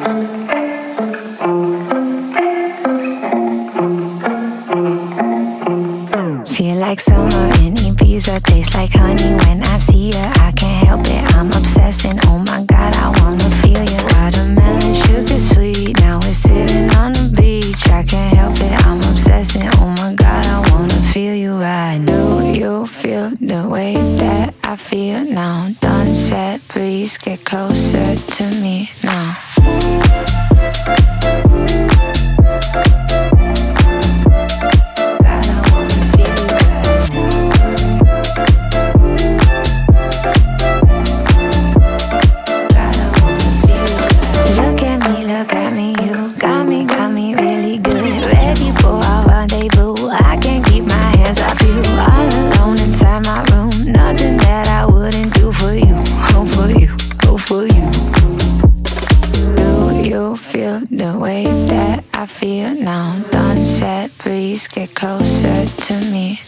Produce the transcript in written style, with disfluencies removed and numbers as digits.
Feel like summer in Ibiza, tastes like honey when I see ya. I can't help it, I'm obsessing. Oh my God, I wanna feel ya. Watermelon, sugar sweet, now we're sitting on the beach. I can't help it, I'm obsessing. Oh my God, I wanna feel you right. Do you feel the way that I feel now? Sunset breeze, get closer to me now. The way that I feel now, sunset breeze, get closer to me